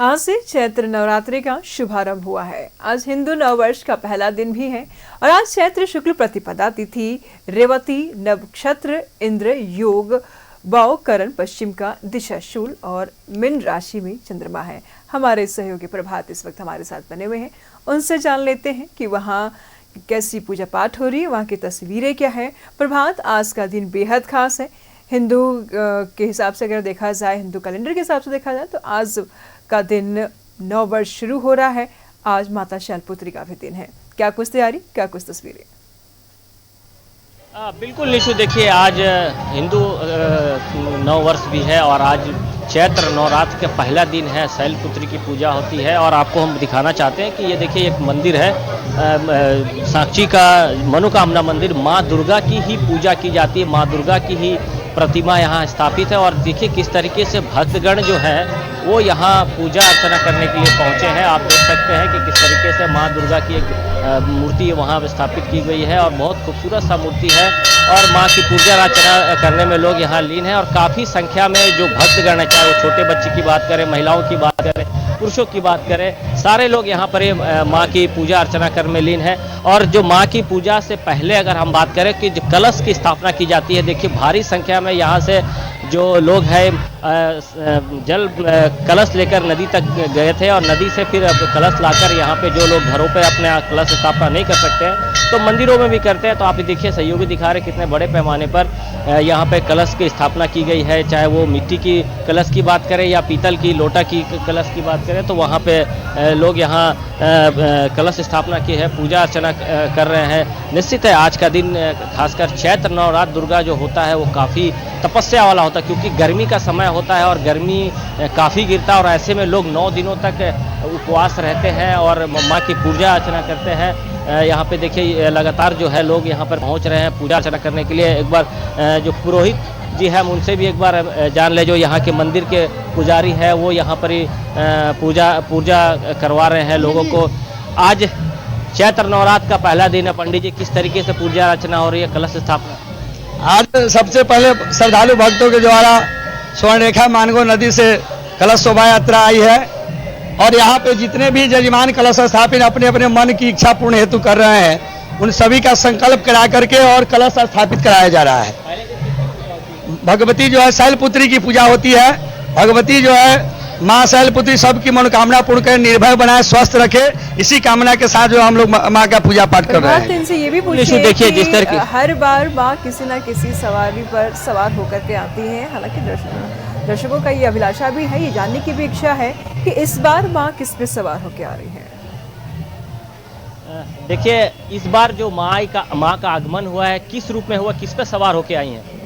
आज से चैत्र नवरात्रि का शुभारंभ हुआ है। आज हिंदू नववर्ष का पहला दिन भी है और आज चैत्र शुक्ल प्रतिपदा तिथि रेवती नक्षत्र इंद्र योग वाव करण पश्चिम का दिशा शूल और मीन राशि में चंद्रमा है। हमारे सहयोगी प्रभात इस वक्त हमारे साथ बने हुए हैं, उनसे जान लेते हैं कि वहाँ कैसी पूजा पाठ हो रही है, वहाँ की तस्वीरें क्या है। प्रभात, आज का दिन बेहद खास है। हिंदू के हिसाब से अगर देखा जाए, हिंदू कैलेंडर के हिसाब से देखा जाए तो आज का दिन नव वर्ष शुरू हो रहा है। आज माता शैलपुत्री का भी दिन है। क्या कुछ तैयारी, क्या कुछ तस्वीरें? बिल्कुल निशु, देखिए आज हिंदू नव वर्ष भी है और आज चैत्र नवरात्र का पहला दिन है। शैलपुत्री की पूजा होती है और आपको हम दिखाना चाहते हैं कि ये देखिए एक मंदिर है, साक्षी का मनोकामना मंदिर। माँ दुर्गा की ही पूजा की जाती है, माँ दुर्गा की ही प्रतिमा यहाँ स्थापित है। और देखिए किस तरीके से भक्तगण जो है वो यहाँ पूजा अर्चना करने के लिए पहुँचे हैं। आप देख सकते हैं कि किस तरीके से माँ दुर्गा की एक मूर्ति वहाँ स्थापित की गई है और बहुत खूबसूरत सा मूर्ति है और माँ की पूजा अर्चना करने में लोग यहाँ लीन हैं। और काफ़ी संख्या में जो भक्तगण है, चाहे वो छोटे बच्चे की बात करें, महिलाओं की बात करें, पुरुषों की बात करें, सारे लोग यहाँ पर माँ की पूजा अर्चना करने में लीन है। और जो माँ की पूजा से पहले अगर हम बात करें कि जो कलश की स्थापना की जाती है, देखिए भारी संख्या में यहाँ से जो लोग हैं जल कलश लेकर नदी तक गए थे और नदी से फिर कलश लाकर यहाँ पे जो लोग घरों पे अपने कलश स्थापना नहीं कर सकते हैं तो मंदिरों में भी करते हैं। तो आप देखिए सहयोगी दिखा रहे कितने बड़े पैमाने पर यहाँ पे कलश की स्थापना की गई है। चाहे वो मिट्टी की कलश की बात करें या पीतल की लोटा की कलश की बात करें, तो वहाँ पे लोग यहाँ कलश स्थापना की है, पूजा अर्चना कर रहे हैं। निश्चित है आज का दिन, खासकर चैत्र नवरात्र दुर्गा जो होता है वो काफ़ी तपस्या वाला होता है, क्योंकि गर्मी का समय होता है और गर्मी काफ़ी गिरता है और ऐसे में लोग 9 दिनों तक उपवास रहते हैं और माँ की पूजा अर्चना करते हैं। यहाँ पे देखिए लगातार जो है लोग यहाँ पर पहुँच रहे हैं पूजा अर्चना करने के लिए। एक बार जो पुरोहित जी हैं उनसे भी एक बार जान ले, जो यहाँ के मंदिर के पुजारी है वो यहाँ पर ही पूजा करवा रहे हैं लोगों को। आज चैत्र नवरात्र का पहला दिन है। पंडित जी, किस तरीके से पूजा अर्चना हो रही है, कलश स्थापना? आज सबसे पहले श्रद्धालु भक्तों के द्वारा स्वर्णरेखा मानगो नदी से कलश शोभा यात्रा आई है और यहाँ पे जितने भी जजमान कलश स्थापित अपने अपने मन की इच्छा पूर्ण हेतु कर रहे हैं, उन सभी का संकल्प करा करके और कलश स्थापित कराया जा रहा है। भगवती जो है शैलपुत्री की पूजा होती है। भगवती जो है माँ शैलपुत्री सबकी मनोकामना पूर्ण कर, निर्भय बनाए, स्वस्थ रखे, इसी कामना के साथ जो हम लोग माँ का पूजा पाठ कर रहे हैं। इनसे ये भी पूछिए, देखिए जिस तरह की हर बार माँ किसी न किसी सवारी पर सवार होकर के आती है। हालांकि दर्शकों का ये अभिलाषा भी है, ये जानने की भी इच्छा है कि इस बार माँ किस पे सवार होकर आ रही है। देखिए इस बार जो माँ का आगमन हुआ है, किस रूप में हुआ, किस पे सवार होकर आई है?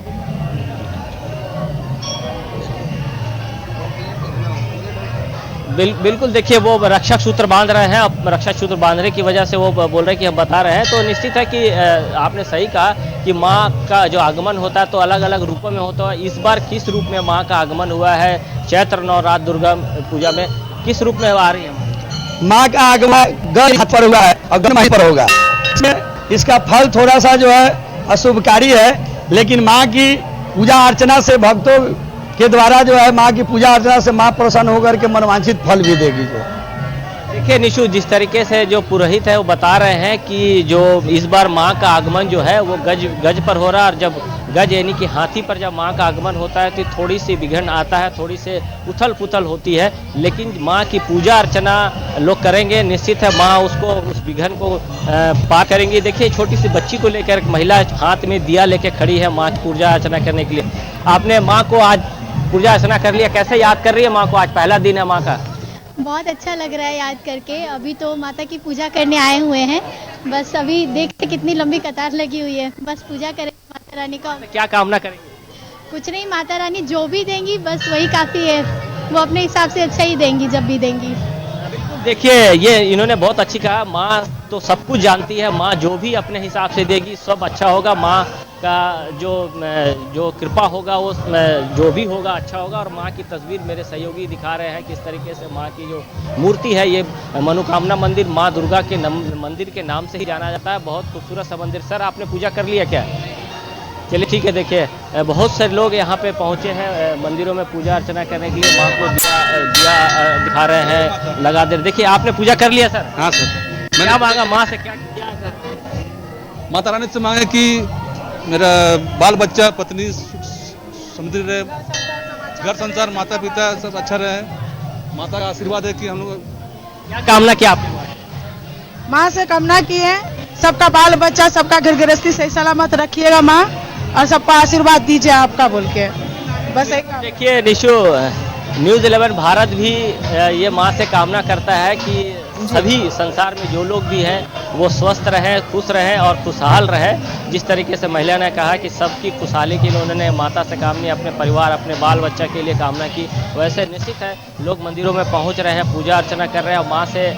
बिल्कुल, देखिए वो रक्षक सूत्र बांध रहे हैं। अब रक्षक सूत्र बांधने की वजह से वो बोल रहे हैं कि हम बता रहे हैं। तो निश्चित है कि आपने सही कहा कि माँ का जो आगमन होता है तो अलग अलग रूपों में होता है। इस बार किस रूप में माँ का आगमन हुआ है चैत्र नवरात्र दुर्गा पूजा में, किस रूप में आ रही है माँ का आगमन? गज पर हुआ है और गणमाही पर होगा। इसका फल थोड़ा सा जो है अशुभकारी है, लेकिन माँ की पूजा अर्चना से भक्तों के द्वारा जो है माँ की पूजा अर्चना से माँ प्रसन्न होकर के मनवांछित फल भी देगी। जो देखिए निशु, जिस तरीके से जो पुरोहित है वो बता रहे हैं कि जो इस बार माँ का आगमन जो है वो गज पर हो रहा है। और जब गज यानी कि हाथी पर जब माँ का आगमन होता है तो थोड़ी सी विघ्न आता है, थोड़ी सी उथल पुथल होती है, लेकिन माँ की पूजा अर्चना लोग करेंगे। निश्चित है माँ उसको, उस विघ्न को पार करेंगी। देखिए छोटी सी बच्ची को लेकर महिला हाथ में दिया लेके खड़ी है माँ की पूजा अर्चना करने के लिए। आपने माँ को आज पूजा अर्चना कर लिया, कैसे याद कर रही है माँ को? आज पहला दिन है माँ का। बहुत अच्छा लग रहा है याद करके। अभी तो माता की पूजा करने आए हुए हैं, बस अभी देखते कितनी लंबी कतार लगी हुई है। बस पूजा करें माता रानी का। क्या कामना करेंगे? कुछ नहीं, माता रानी जो भी देंगी बस वही काफ़ी है। वो अपने हिसाब से अच्छा ही देंगी जब भी देंगी। देखिए ये इन्होंने बहुत अच्छी कहा, माँ तो सब कुछ जानती है, माँ जो भी अपने हिसाब से देगी सब अच्छा होगा। माँ का जो कृपा होगा वो जो भी होगा अच्छा होगा। और माँ की तस्वीर मेरे सहयोगी दिखा रहे हैं किस तरीके से माँ की जो मूर्ति है, ये मनोकामना मंदिर माँ दुर्गा के मंदिर के नाम से ही जाना जाता है। बहुत खूबसूरत सा मंदिर। सर आपने पूजा कर लिया क्या? चलिए ठीक है। देखिए बहुत सारे लोग यहाँ पे पहुँचे हैं मंदिरों में पूजा अर्चना करने के लिए। माँ को दिया दिखा रहे हैं, लगा दे। देखिए आपने पूजा कर लिया सर? हाँ सर, क्या मांगा माँ से, क्या किया सर? माता रानी से मांगे कि मेरा बाल बच्चा पत्नी समृद्धि रहे, घर संसार माता पिता सब अच्छा रहे। माता का आशीर्वाद है कि हम लोग क्या कामना किया आपने? माँ से कामना की है सबका बाल बच्चा सबका घर गृहस्थी सही सलामत रखिएगा माँ, और सबका आशीर्वाद दीजिए आपका बोल के, बस एक। देखिए निशु, न्यूज़ 11 भारत भी ये माँ से कामना करता है कि सभी संसार में जो लोग भी हैं वो स्वस्थ रहें, खुश रहें और खुशहाल रहें। जिस तरीके से महिला ने कहा कि सबकी खुशहाली के लिए उन्होंने माता से कामनी, अपने परिवार अपने बाल बच्चा के लिए कामना की, वैसे निश्चित है लोग मंदिरों में पहुंच रहे हैं, पूजा अर्चना कर रहे हैं और माँ से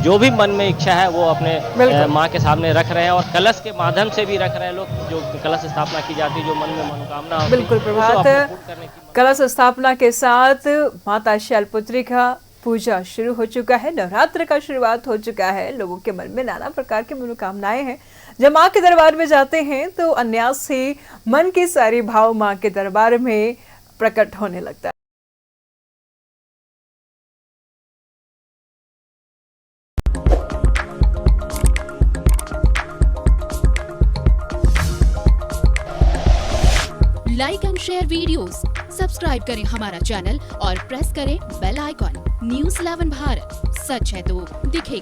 जो भी मन में इच्छा है वो अपने माँ के सामने रख रहे हैं और कलश के माध्यम से भी रख रहे हैं लोग। जो कलश स्थापना की जाती है, जो मन में मनोकामना होती है, बिल्कुल प्रभात। कलश स्थापना के साथ माता शैलपुत्री का पूजा शुरू हो चुका है, नवरात्र का शुरुआत हो चुका है। लोगों के मन में नाना प्रकार की मनोकामनाएं हैं। जब माँ के दरबार में जाते हैं तो अन्यास से मन की सारी भाव माँ के दरबार में प्रकट होने लगता है। Like and share videos, subscribe करें हमारा चैनल और प्रेस करें बेल आइकॉन। न्यूज़ 11 भारत, सच है तो दिखेगा।